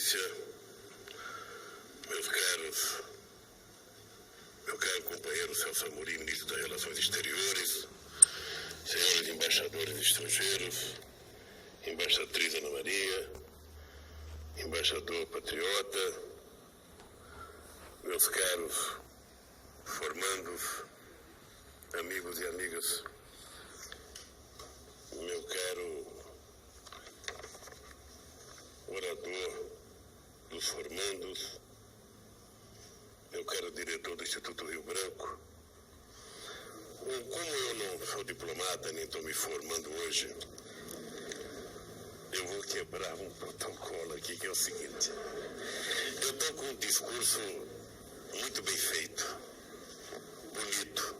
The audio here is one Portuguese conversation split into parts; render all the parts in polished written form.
Excelência, meus caros, meu caro companheiro Celso Amorim, ministro das Relações Exteriores, senhores embaixadores estrangeiros, embaixatriz Ana Maria, embaixador patriota, meus caros formandos, amigos e amigas, meu caro orador dos formandos, meu caro diretor do Instituto Rio Branco. Como eu não sou diplomata, nem estou me formando hoje, eu vou quebrar um protocolo aqui, que é o seguinte. Eu estou com um discurso muito bem feito, bonito,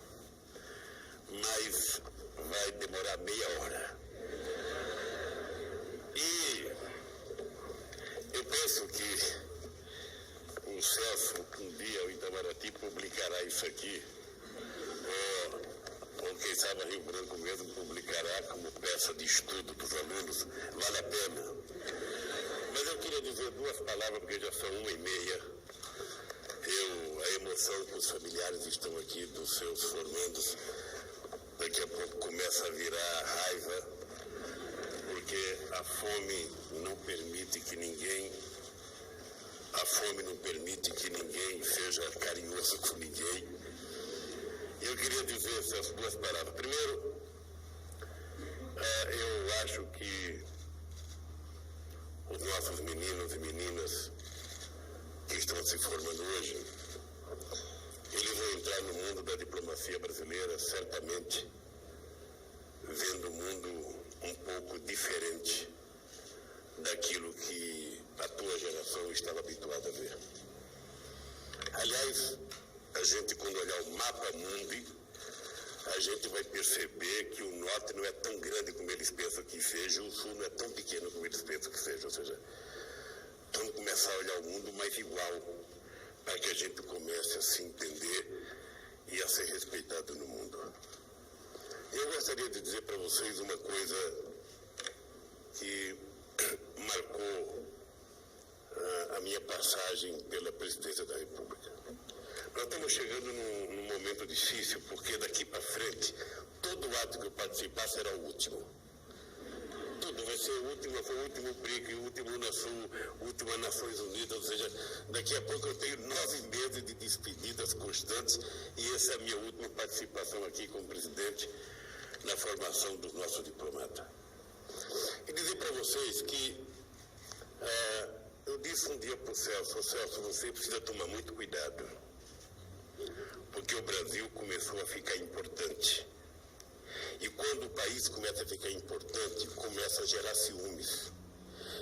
mas vai demorar meia hora. E eu penso que o Celso, um dia, o Itamaraty, publicará isso aqui, ou quem sabe a Rio Branco mesmo publicará como peça de estudo dos alunos. Vale a pena. Mas eu queria dizer duas palavras, porque já são 1h30. A emoção que os familiares estão aqui dos seus formandos, daqui a pouco começa a virar raiva, porque a fome não permite que ninguém seja carinhoso com ninguém. Eu queria dizer essas duas palavras. Primeiro, eu acho que os nossos meninos e meninas que estão se formando hoje, eles vão entrar no mundo da diplomacia brasileira, certamente, vendo o mundo um pouco diferente daquilo que a tua geração estava habituada a ver. Aliás, a gente, quando olhar o mapa mundi, a gente vai perceber que o norte não é tão grande como eles pensam que seja, o sul não é tão pequeno como eles pensam que seja. Ou seja, vamos começar a olhar o mundo mais igual, para que a gente comece a se entender e a ser respeitado no mundo. Eu gostaria de dizer para vocês uma coisa que marcou a minha passagem pela presidência da República. Nós estamos chegando num momento difícil, porque daqui para frente, todo ato que eu participar será o último. Tudo vai ser o último, foi o último BRIC, o último Unasul, o último Nações Unidas, ou seja, daqui a pouco eu tenho 9 meses de despedidas constantes e essa é a minha última participação aqui como presidente na formação dos nossos diplomatas. E dizer para vocês que eu disse um dia para o Celso, você precisa tomar muito cuidado, porque o Brasil começou a ficar importante. E quando o país começa a ficar importante, começa a gerar ciúmes.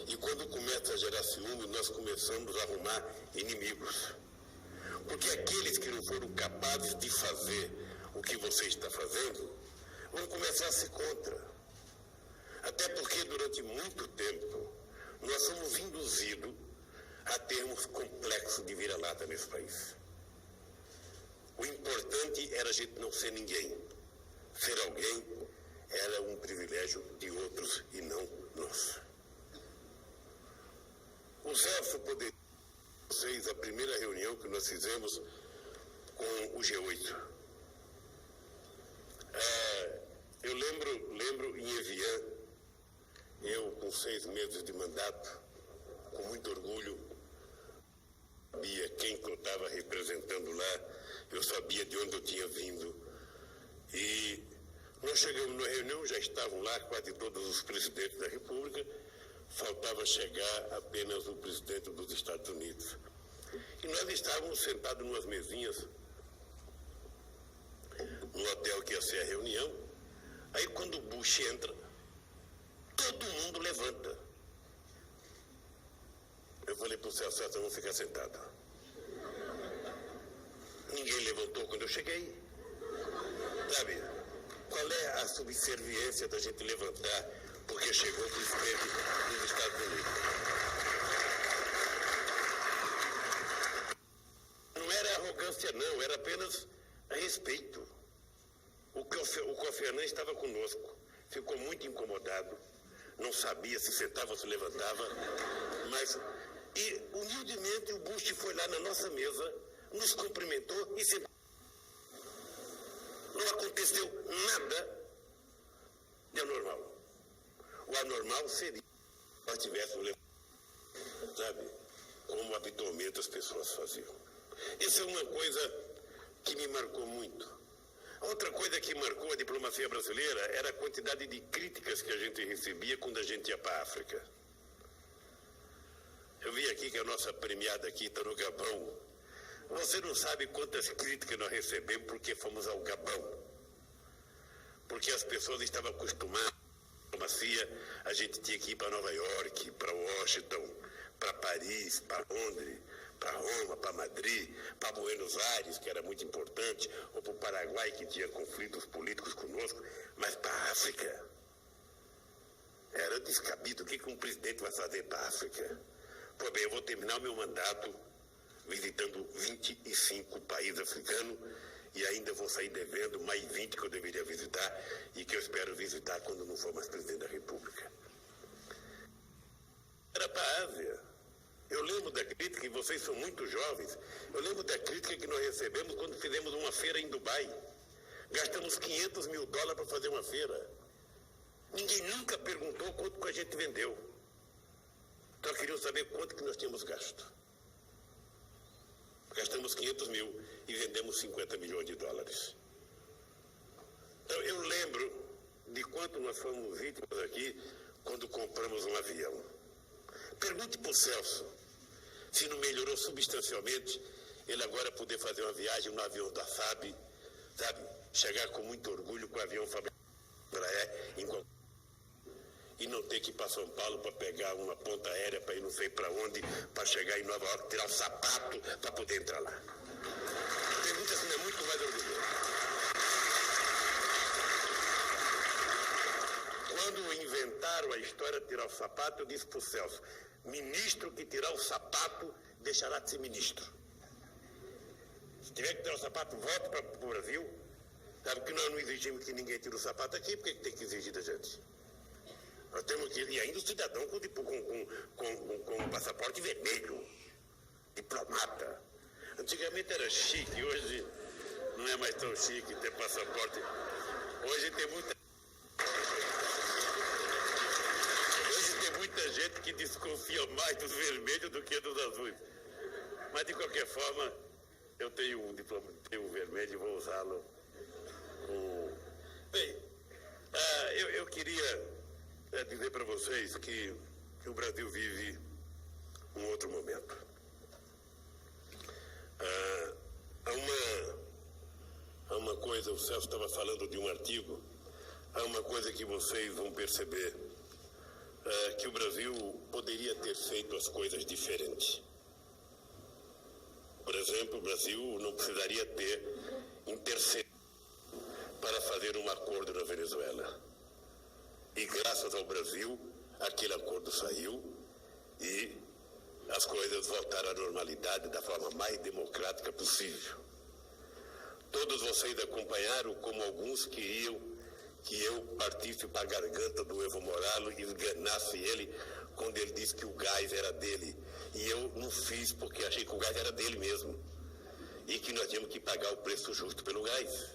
E quando começa a gerar ciúmes, nós começamos a arrumar inimigos. Porque aqueles que não foram capazes de fazer o que você está fazendo, vão começar a se contra. Até porque durante muito tempo, nós somos induzidos a termos complexo de vira-lata nesse país. O importante era a gente não ser ninguém. Ser alguém era um privilégio de outros e não nosso. O Celso poderia dizer a vocês a primeira reunião que nós fizemos com o G8. Eu lembro em Evian, eu com 6 meses de mandato, com muito orgulho, sabia quem que eu estava representando lá, eu sabia de onde eu tinha vindo. E nós chegamos na reunião, já estavam lá quase todos os presidentes da República, faltava chegar apenas o presidente dos Estados Unidos. E nós estávamos sentados numas mesinhas, no hotel que ia ser a reunião. Aí quando o Bush entra, todo mundo levanta. Eu falei para o Celso, vamos ficar sentados. Ninguém levantou quando eu cheguei. Sabe, qual é a subserviência da gente levantar porque chegou o presidente dos Estados Unidos? Não era arrogância não, era apenas respeito. O Kofi Annan estava conosco, ficou muito incomodado, não sabia se sentava ou se levantava, mas E, humildemente, o Bush foi lá na nossa mesa, nos cumprimentou e sempre não aconteceu nada de anormal. O anormal seria se nós tivéssemos levado, sabe, como habitualmente as pessoas faziam. Isso é uma coisa que me marcou muito. Outra coisa que marcou a diplomacia brasileira era a quantidade de críticas que a gente recebia quando a gente ia para a África. Eu vi aqui que a nossa premiada aqui está no Gabão. Você não sabe quantas críticas nós recebemos porque fomos ao Gabão. Porque as pessoas estavam acostumadas à diplomacia, a gente tinha que ir para Nova York, para Washington, para Paris, para Londres, para Roma, para Madrid, para Buenos Aires, que era muito importante, ou para o Paraguai, que tinha conflitos políticos conosco, mas para a África era descabido. O que um presidente vai fazer para a África? Pois bem, eu vou terminar o meu mandato visitando 25 países africanos e ainda vou sair devendo mais 20 que eu deveria visitar e que eu espero visitar quando não for mais presidente da República. Era para a Ásia. Eu lembro da crítica, e vocês são muito jovens, eu lembro da crítica que nós recebemos quando fizemos uma feira em Dubai. Gastamos $500 mil para fazer uma feira. Ninguém nunca perguntou quanto que a gente vendeu. Só queriam saber quanto que nós tínhamos gasto. Gastamos 500 mil e vendemos $50 milhões. Então, eu lembro de quanto nós fomos vítimas aqui quando compramos um avião. Pergunte para o Celso se não melhorou substancialmente ele agora poder fazer uma viagem no avião da FAB, sabe? Chegar com muito orgulho com o avião fabricado e não ter que ir para São Paulo para pegar uma ponta aérea para ir não sei para onde, para chegar em Nova York, tirar o sapato para poder entrar lá. Pergunta se não é muito mais orgulhoso. Quando inventaram a história de tirar o sapato, eu disse para o Celso, ministro que tirar o sapato deixará de ser ministro. Se tiver que tirar o sapato, volte para o Brasil. Sabe que nós não exigimos que ninguém tire o sapato aqui, por que tem que exigir da gente? Nós temos que, e ainda o cidadão com passaporte vermelho, diplomata. Antigamente era chique, hoje não é mais tão chique ter passaporte. Hoje tem muita gente que desconfia mais dos vermelhos do que dos azuis. Mas de qualquer forma, eu tenho um diploma, tenho um vermelho e vou usá-lo. Bem, eu queria dizer para vocês que o Brasil vive um outro momento. Há uma coisa, o Celso estava falando de um artigo, há uma coisa que vocês vão perceber, que o Brasil poderia ter feito as coisas diferentes. Por exemplo, o Brasil não precisaria ter intercedido para fazer um acordo na Venezuela. E graças ao Brasil, aquele acordo saiu e as coisas voltaram à normalidade da forma mais democrática possível. Todos vocês acompanharam como alguns queriam que eu partisse para a garganta do Evo Morales e esganasse ele quando ele disse que o gás era dele. E eu não fiz porque achei que o gás era dele mesmo. E que nós tínhamos que pagar o preço justo pelo gás.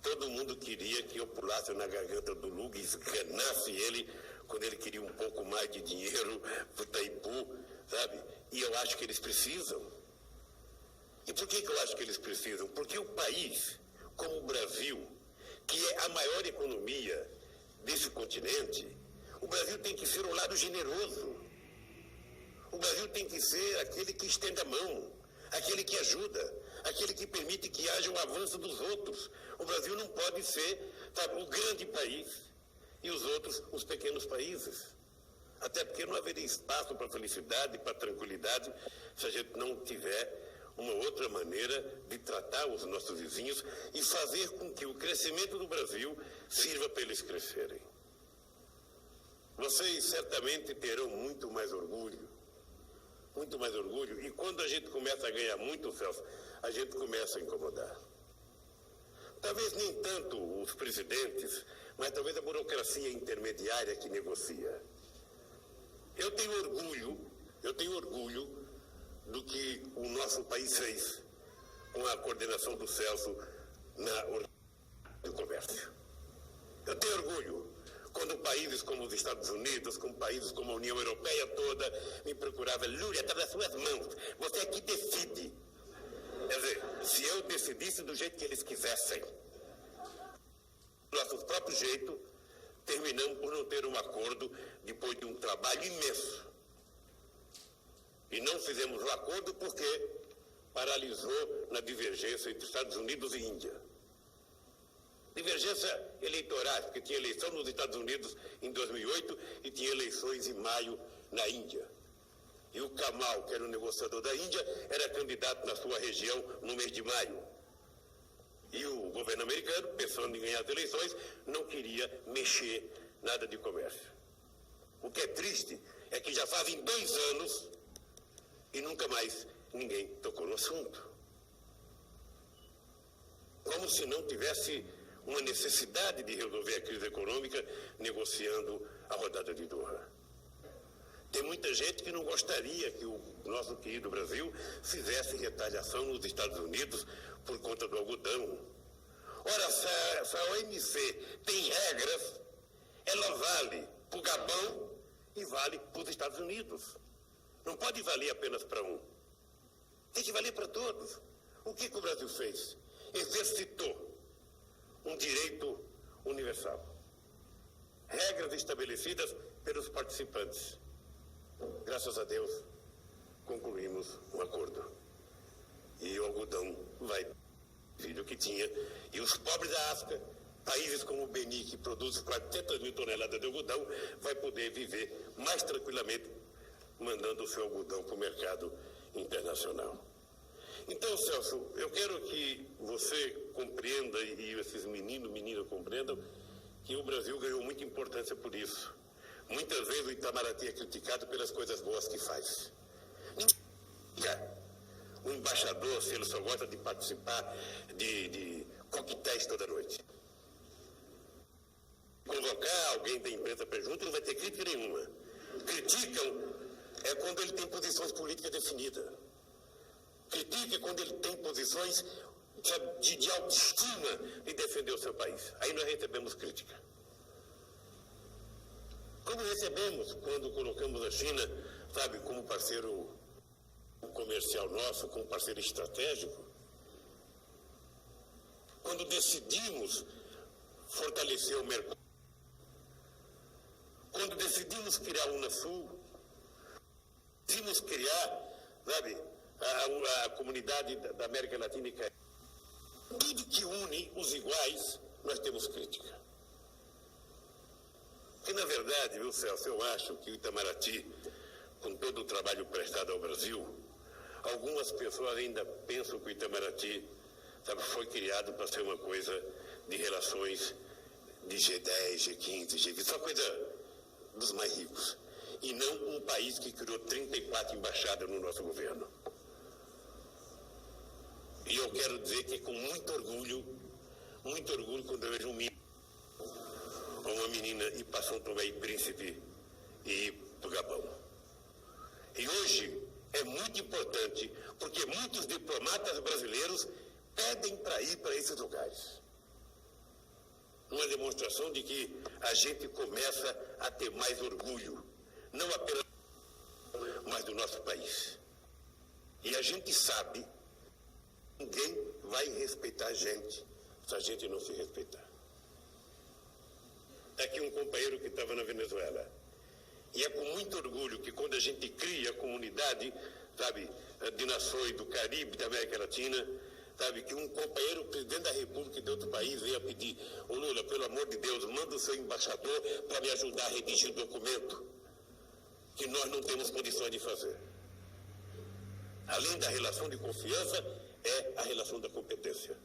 Todo mundo queria que eu pulasse na garganta do Lula e esganasse ele quando ele queria um pouco mais de dinheiro para o Itaipu, sabe? E eu acho que eles precisam. E por que eu acho que eles precisam? Porque o país, como o Brasil, que é a maior economia desse continente, o Brasil tem que ser um lado generoso. O Brasil tem que ser aquele que estende a mão, aquele que ajuda, aquele que permite que haja um avanço dos outros. O Brasil não pode ser, sabe, o grande país e os outros os pequenos países. Até porque não haveria espaço para felicidade, para tranquilidade, se a gente não tiver uma outra maneira de tratar os nossos vizinhos e fazer com que o crescimento do Brasil sirva para eles crescerem. Vocês certamente terão muito mais orgulho, e quando a gente começa a ganhar muito, Celso, a gente começa a incomodar. Talvez nem tanto os presidentes, mas talvez a burocracia intermediária que negocia. Eu tenho orgulho do que o nosso país fez com a coordenação do Celso na Organização do Comércio. Eu tenho orgulho quando países como os Estados Unidos, como países como a União Europeia toda, me procuravam: Lula, está nas suas mãos, você é que decide. Quer dizer, se eu decidisse do jeito que eles quisessem, do nosso próprio jeito, terminamos por não ter um acordo depois de um trabalho imenso. E não fizemos o acordo porque paralisou na divergência entre Estados Unidos e Índia. Divergência eleitoral, porque tinha eleição nos Estados Unidos em 2008 e tinha eleições em maio na Índia. E o Kamal, que era o negociador da Índia, era candidato na sua região no mês de maio. E o governo americano, pensando em ganhar as eleições, não queria mexer nada de comércio. O que é triste é que já fazem 2 anos e nunca mais ninguém tocou no assunto. Como se não tivesse uma necessidade de resolver a crise econômica negociando a rodada de Doha. Tem muita gente que não gostaria que o nosso querido Brasil fizesse retaliação nos Estados Unidos por conta do algodão. Ora, se a OMC tem regras, ela vale para o Gabão e vale para os Estados Unidos. Não pode valer apenas para um. Tem que valer para todos. O que o Brasil fez? Exercitou um direito universal. Regras estabelecidas pelos participantes. Graças a Deus, concluímos um acordo. E o algodão vai filho que tinha. E os pobres da África, países como o Beni, que produz 400 mil toneladas de algodão, vai poder viver mais tranquilamente mandando o seu algodão para o mercado internacional. Então, Celso, eu quero que você compreenda, e esses meninas compreendam, que o Brasil ganhou muita importância por isso. Muitas vezes o Itamaraty é criticado pelas coisas boas que faz. O embaixador, se ele só gosta de participar de coquetéis toda noite. Convocar alguém da imprensa para junto, não vai ter crítica nenhuma. Criticam quando ele tem posições políticas definidas. Critica quando ele tem posições de autoestima de defender o seu país. Aí nós recebemos crítica. Como recebemos quando colocamos a China, sabe, como parceiro comercial nosso, como parceiro estratégico. Quando decidimos fortalecer o mercado. Quando decidimos criar a Unasul, decidimos criar, sabe, a comunidade da América Latina e Caribe. Tudo que une os iguais, nós temos crítica. Porque, na verdade, viu, Celso, eu acho que o Itamaraty, com todo o trabalho prestado ao Brasil, algumas pessoas ainda pensam que o Itamaraty, sabe, foi criado para ser uma coisa de relações de G10, G15, G20, só coisa dos mais ricos. E não um país que criou 34 embaixadas no nosso governo. E eu quero dizer que é com muito orgulho quando eu vejo um menino ou uma menina ir para São Tomé e Príncipe e ir para o Gabão. E hoje é muito importante, porque muitos diplomatas brasileiros pedem para ir para esses lugares. Uma demonstração de que a gente começa a ter mais orgulho, não apenas mas do nosso país. E a gente sabe que ninguém vai respeitar a gente se a gente não se respeitar. Está aqui um companheiro que estava na Venezuela. E é com muito orgulho que quando a gente cria a comunidade, sabe, de nações do Caribe, da América Latina, sabe, que um companheiro, presidente da República de outro país, veio a pedir: ô Lula, pelo amor de Deus, manda o seu embaixador para me ajudar a redigir o documento, que nós não temos condições de fazer. Além da relação de confiança, é a relação da competência.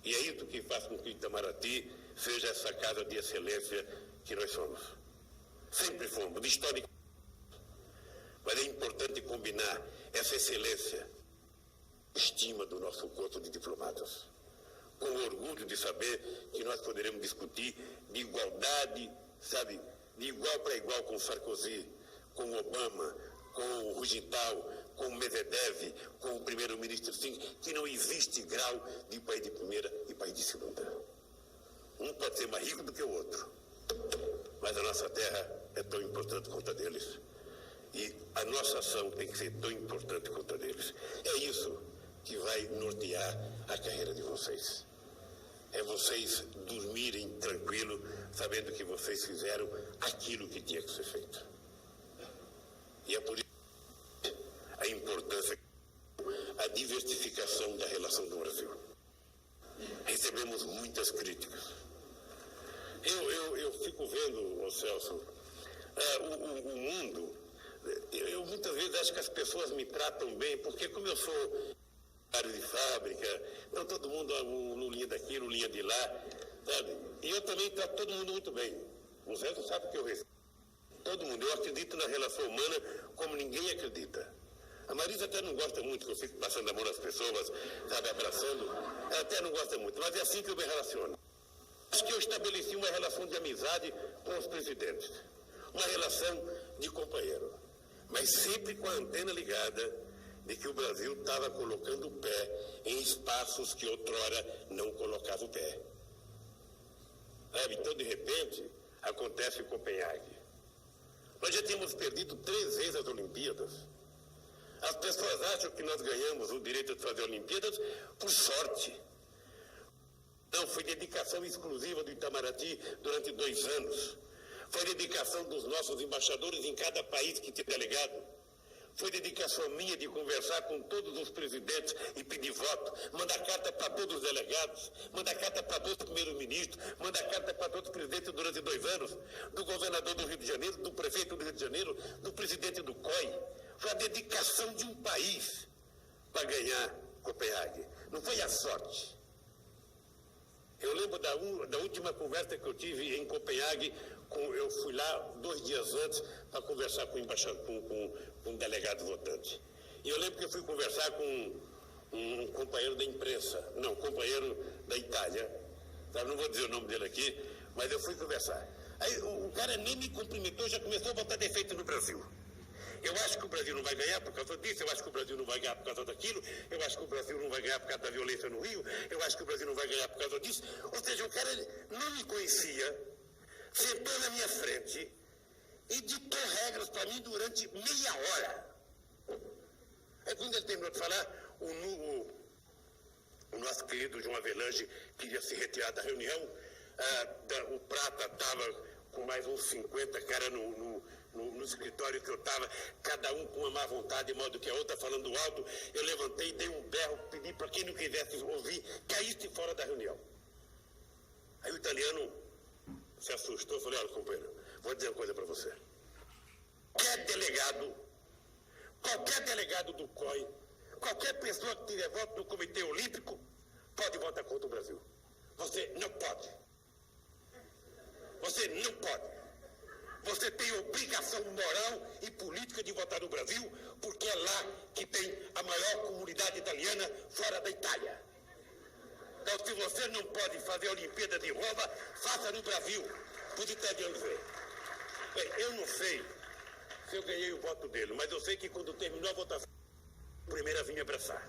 E é isso que faz com que Itamaraty seja essa casa de excelência que nós somos. Sempre fomos, historicamente. Mas é importante combinar essa excelência, estima do nosso corpo de diplomatas, com o orgulho de saber que nós poderemos discutir de igualdade, sabe, de igual para igual com o Sarkozy, com o Obama, com o Rugental, com o Medvedev, com o primeiro-ministro Singh, que não existe grau de país de primeira e país de segunda. Um pode ser mais rico do que o outro, mas a nossa terra é tão importante quanto a deles. E a nossa ação tem que ser tão importante quanto a deles. É isso que vai nortear a carreira de vocês. É vocês dormirem tranquilo, sabendo que vocês fizeram aquilo que tinha que ser feito. E é por isso a importância, a diversificação da relação do Brasil. Recebemos muitas críticas. Eu fico vendo, Celso, o mundo. Eu muitas vezes acho que as pessoas me tratam bem, porque como eu sou de fábrica, então todo mundo um lulinha daqui, lulinha de lá, sabe? E eu também trato todo mundo muito bem. O Zé sabe que eu respeito todo mundo. Eu acredito na relação humana como ninguém acredita. A Marisa até não gosta muito que eu fique passando a mão nas pessoas, sabe, abraçando. Ela até não gosta muito, mas é assim que eu me relaciono. Acho que eu estabeleci uma relação de amizade com os presidentes. Uma relação de companheiro. Mas sempre com a antena ligada de que o Brasil estava colocando o pé em espaços que outrora não colocava o pé. Sabe? Então, de repente, acontece em Copenhague. Nós já tínhamos perdido 3 vezes as Olimpíadas. As pessoas acham que nós ganhamos o direito de fazer Olimpíadas por sorte. Não, foi dedicação exclusiva do Itamaraty durante 2 anos. Foi dedicação dos nossos embaixadores em cada país que tinha delegado. Foi dedicação minha de conversar com todos os presidentes e pedir voto, mandar carta para todos os delegados, mandar carta para todos os primeiros-ministros, mandar carta para todos os presidentes durante 2 anos, do governador do Rio de Janeiro, do prefeito do Rio de Janeiro, do presidente do COI. Foi a dedicação de um país para ganhar Copenhague. Não foi a sorte. Eu lembro da última conversa que eu tive em Copenhague. Eu fui lá 2 dias antes para conversar com o embaixador, com um delegado votante. E eu lembro que eu fui conversar com um companheiro da imprensa, não, companheiro da Itália, tá? Não vou dizer o nome dele aqui, mas eu fui conversar. Aí o cara nem me cumprimentou, já começou a botar defeito no Brasil. Eu acho que o Brasil não vai ganhar por causa disso, eu acho que o Brasil não vai ganhar por causa daquilo, eu acho que o Brasil não vai ganhar por causa da violência no Rio, eu acho que o Brasil não vai ganhar por causa disso. Ou seja, o cara não me conhecia, sentou na minha frente e ditou regras para mim durante meia hora. Aí quando ele terminou de falar, o nosso querido João Avelange queria se retirar da reunião, o Prata estava com mais uns 50 caras no escritório que eu estava, cada um com uma má vontade, de modo que a outra falando alto. Eu levantei, dei um berro, pedi para quem não quisesse ouvir, caísse fora da reunião. Aí o italiano se assustou, falei, olha, companheiro, vou dizer uma coisa para você. Qualquer delegado do COI, qualquer pessoa que tiver voto no Comitê Olímpico, pode votar contra o Brasil. Você não pode. Você não pode. Você tem obrigação moral e política de votar no Brasil, porque é lá que tem a maior comunidade italiana fora da Itália. Então, se você não pode fazer a Olimpíada de Roma, faça no Brasil, para os italianos verem. Bem, eu não sei se eu ganhei o voto dele, mas eu sei que quando terminou a votação, o primeiro a vir me abraçar.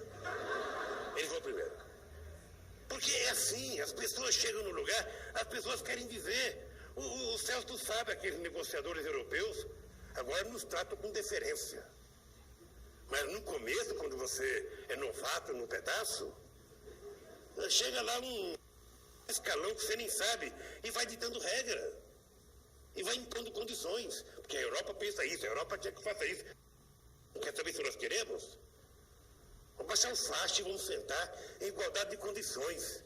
Ele foi o primeiro. Porque é assim, as pessoas chegam no lugar, as pessoas querem dizer. O Celso sabe, aqueles negociadores europeus, agora nos tratam com deferência. Mas no começo, quando você é novato no pedaço, chega lá um escalão que você nem sabe e vai ditando regra. E vai impondo condições. Porque a Europa pensa isso, a Europa quer que faça isso. Não quer saber se nós queremos? Vamos baixar o facho e vamos sentar em igualdade de condições.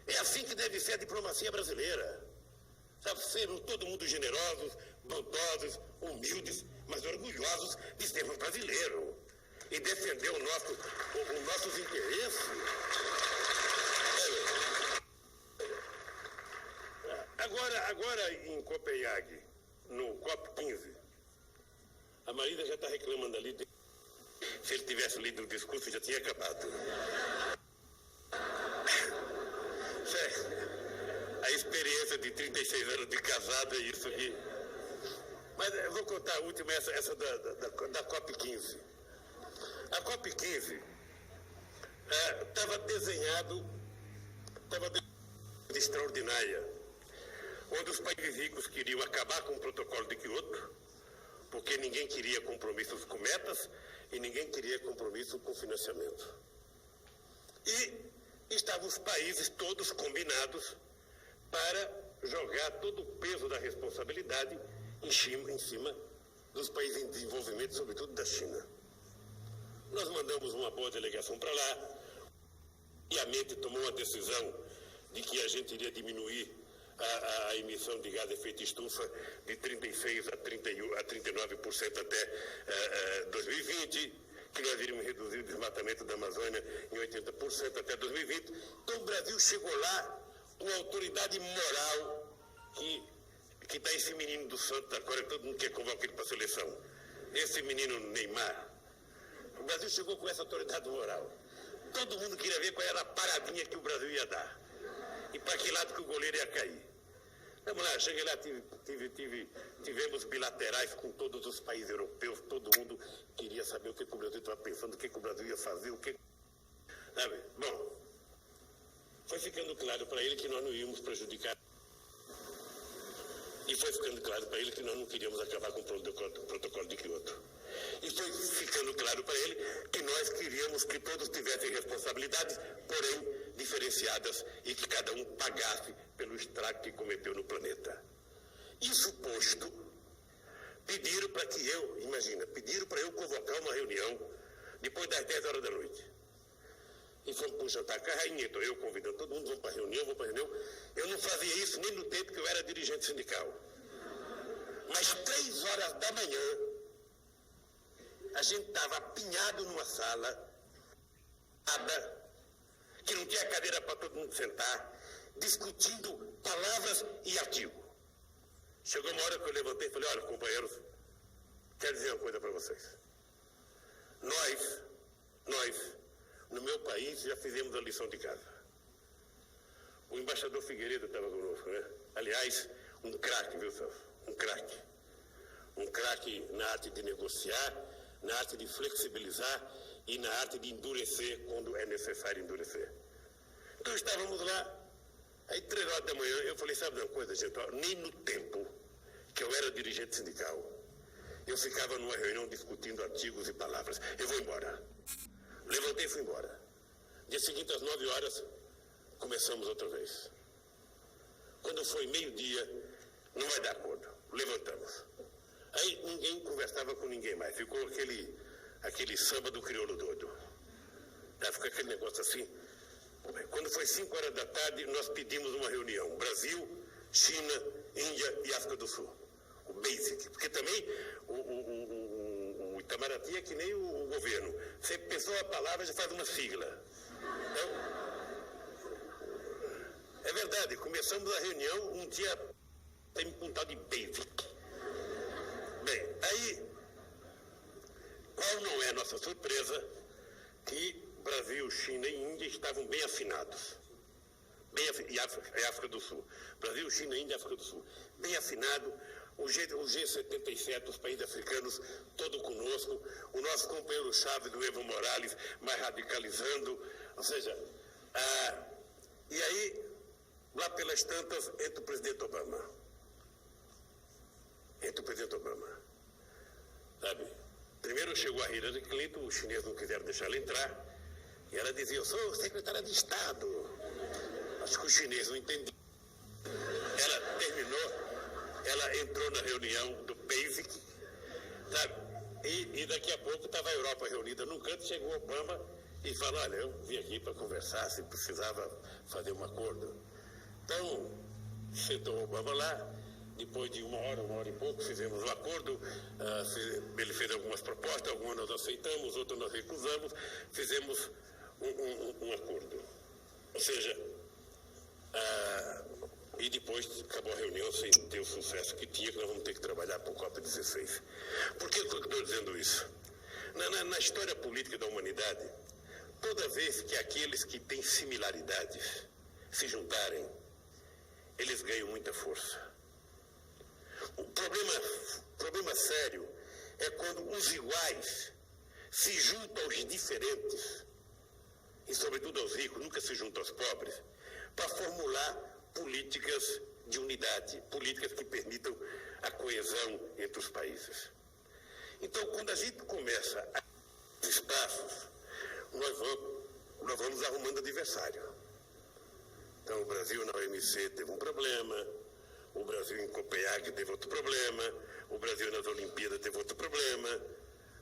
É assim que deve ser a diplomacia brasileira. Sabe, sermos todo mundo generosos, bondosos, humildes, mas orgulhosos de sermos brasileiros e defender os nossos interesses. Agora em Copenhague, no COP15, a Marisa já está reclamando ali. Se ele tivesse lido o discurso, já tinha acabado. A experiência de 36 anos de casado, é isso aqui. Mas eu vou contar a última, essa da COP15. A COP15 estava desenhada extraordinária, onde os países ricos queriam acabar com o protocolo de Kyoto, porque ninguém queria compromissos com metas e ninguém queria compromisso com financiamento. E estavam os países todos combinados para jogar todo o peso da responsabilidade em cima dos países em desenvolvimento, sobretudo da China. Nós mandamos uma boa delegação para lá, e a mente tomou uma decisão de que a gente iria diminuir a emissão de gás de efeito estufa de 36% a 39% até 2020, que nós iríamos reduzir o desmatamento da Amazônia em 80% até 2020. Então o Brasil chegou lá com a autoridade moral que está esse menino do Santos agora, todo mundo quer convocar ele para a seleção. Esse menino Neymar. O Brasil chegou com essa autoridade moral. Todo mundo queria ver qual era a paradinha que o Brasil ia dar. E para que lado que o goleiro ia cair. Vamos lá, cheguei lá, tivemos bilaterais com todos os países europeus, todo mundo queria saber o que o Brasil estava pensando, o que o Brasil ia fazer, o que... Sabe? Bom, foi ficando claro para ele que nós não íamos prejudicar. E foi ficando claro para ele que nós não queríamos acabar com o protocolo de Kyoto. E foi ficando claro para ele que nós queríamos que todos tivessem responsabilidades, porém diferenciadas, e que cada um pagasse pelo estrago que cometeu no planeta. Isso posto, pediram para eu convocar uma reunião depois das 10 horas da noite. E fomos para o jantar com a rainha, então eu convidando todo mundo, vamos para a reunião. Eu não fazia isso nem no tempo que eu era dirigente sindical. Mas 3 horas da manhã, a gente estava apinhado numa sala, que não tinha cadeira para todo mundo sentar, discutindo palavras e artigos. Chegou uma hora que eu levantei e falei, olha, companheiros, quero dizer uma coisa para vocês. Nós, no meu país, já fizemos a lição de casa. O embaixador Figueiredo estava conosco, né? Aliás, um craque, viu, Celso? Um craque. Um craque na arte de negociar, na arte de flexibilizar e na arte de endurecer quando é necessário endurecer. Então estávamos lá, aí 3 horas da manhã, eu falei, sabe uma coisa, gente? Nem no tempo que eu era dirigente sindical, eu ficava numa reunião discutindo artigos e palavras. Eu vou embora. Levantei e fui embora. Dia seguinte, às 9 horas, começamos outra vez. Quando foi meio-dia, não vai dar acordo. Levantamos. Aí ninguém conversava com ninguém mais. Ficou aquele samba do crioulo doido. Ficou aquele negócio assim. Quando foi 5 horas da tarde, nós pedimos uma reunião. Brasil, China, Índia e África do Sul. O BASIC. Porque também o Itamaraty é que nem o governo. Você pensou a palavra, já faz uma sigla. Então, é verdade, começamos a reunião um dia com um tal de BASIC. Bem, aí, qual não é a nossa surpresa que Brasil, China e Índia estavam bem afinados. E África do Sul. Brasil, China, Índia e África do Sul. Bem afinado. O G77, os países africanos, todo conosco. O nosso companheiro chave do Evo Morales, mais radicalizando. Ou seja, e aí, lá pelas tantas, entra o presidente Obama. Sabe? Primeiro chegou a Hillary Clinton, os chineses não quiseram deixar ela entrar. E ela dizia, eu sou secretária de Estado. Acho que os chineses não entendiam. Ela entrou na reunião do BASIC, sabe? E daqui a pouco estava a Europa reunida num canto, chegou o Obama e falou, olha, eu vim aqui para conversar, se precisava fazer um acordo. Então, sentou o Obama lá, depois de uma hora e pouco, fizemos um acordo, ele fez algumas propostas, algumas nós aceitamos, outras nós recusamos, fizemos um acordo. Ou seja, e depois acabou a reunião sem ter o sucesso que tinha, que nós vamos ter que trabalhar para o COP16. Por que eu estou dizendo isso? Na história política da humanidade, toda vez que aqueles que têm similaridades se juntarem, eles ganham muita força. O problema sério é quando os iguais se juntam aos diferentes, e sobretudo aos ricos, nunca se juntam aos pobres, para formular políticas de unidade, políticas que permitam a coesão entre os países. Então, quando a gente começa a espaços, nós vamos arrumando adversário. Então, o Brasil na OMC teve um problema, o Brasil em Copenhague teve outro problema, o Brasil nas Olimpíadas teve outro problema,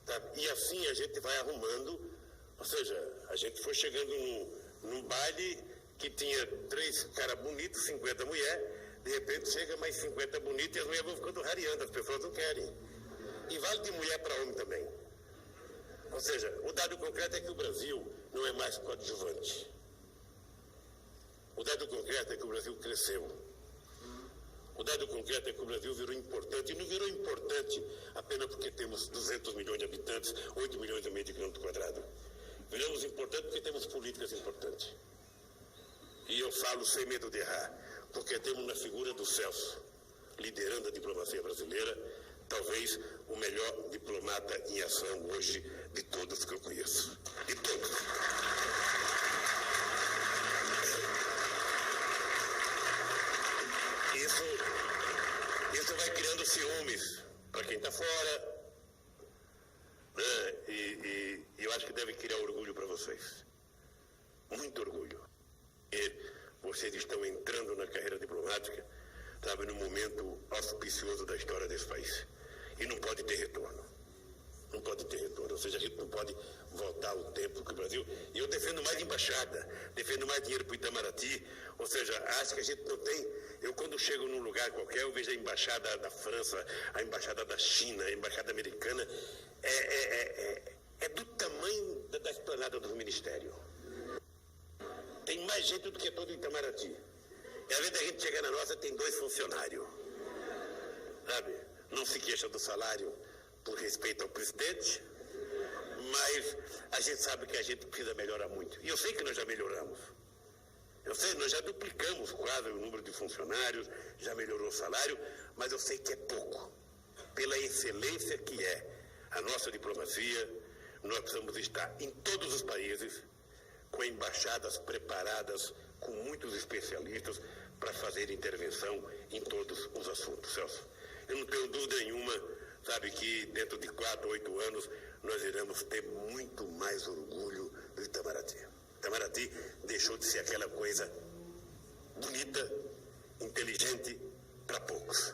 tá? E assim a gente vai arrumando, ou seja, a gente foi chegando num baile que tinha 3 caras bonitos, 50 mulheres, de repente chega mais 50 bonitos e as mulheres vão ficando rareando, as pessoas não querem. E vale de mulher para homem também. Ou seja, o dado concreto é que o Brasil não é mais coadjuvante. O dado concreto é que o Brasil cresceu. O dado concreto é que o Brasil virou importante. E não virou importante apenas porque temos 200 milhões de habitantes, 8 milhões e meio de quilômetros quadrados. Viramos importante porque temos políticas importantes. E eu falo sem medo de errar, porque temos na figura do Celso, liderando a diplomacia brasileira, talvez o melhor diplomata em ação hoje de todos que eu conheço. De todos. Isso vai criando ciúmes para quem está fora, né? E eu acho que deve criar orgulho para vocês. Muito orgulho. E vocês estão entrando na carreira diplomática, sabe, num momento auspicioso da história desse país. E não pode ter retorno. Não pode ter retorno. Ou seja, a gente não pode voltar ao tempo que o Brasil... E eu defendo mais embaixada, defendo mais dinheiro para o Itamaraty. Ou seja, acho que a gente não tem... Eu, quando chego num lugar qualquer, eu vejo a embaixada da França, a embaixada da China, a embaixada americana. É do tamanho da esplanada dos ministérios. Tem mais gente do que todo o Itamaraty. E às vezes a gente chega na nossa, tem 2 funcionários. Sabe? Não se queixa do salário por respeito ao presidente, mas a gente sabe que a gente precisa melhorar muito. E eu sei que nós já melhoramos. Eu sei, nós já duplicamos quase o número de funcionários, já melhorou o salário, mas eu sei que é pouco. Pela excelência que é a nossa diplomacia, nós precisamos estar em todos os países, com embaixadas preparadas, com muitos especialistas, para fazer intervenção em todos os assuntos, Celso. Eu não tenho dúvida nenhuma, sabe, que dentro de 4, 8 anos nós iremos ter muito mais orgulho do Itamaraty. Itamaraty deixou de ser aquela coisa bonita, inteligente para poucos.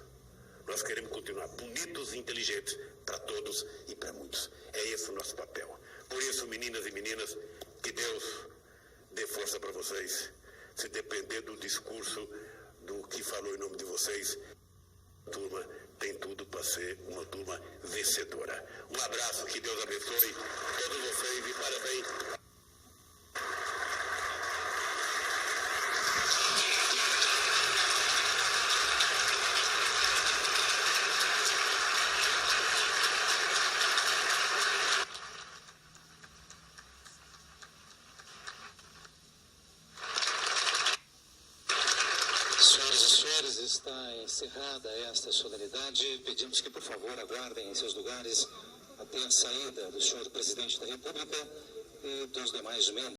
Nós queremos continuar bonitos e inteligentes para todos e para muitos. É esse o nosso papel. Por isso, meninas e meninas, que Deus dê força para vocês. Se depender do discurso do que falou em nome de vocês, a turma tem tudo para ser uma turma vencedora. Um abraço, que Deus abençoe todos vocês e parabéns. Senhoras e senhores, está encerrada esta solenidade. Pedimos que, por favor, aguardem em seus lugares até a saída do senhor presidente da República e dos demais membros.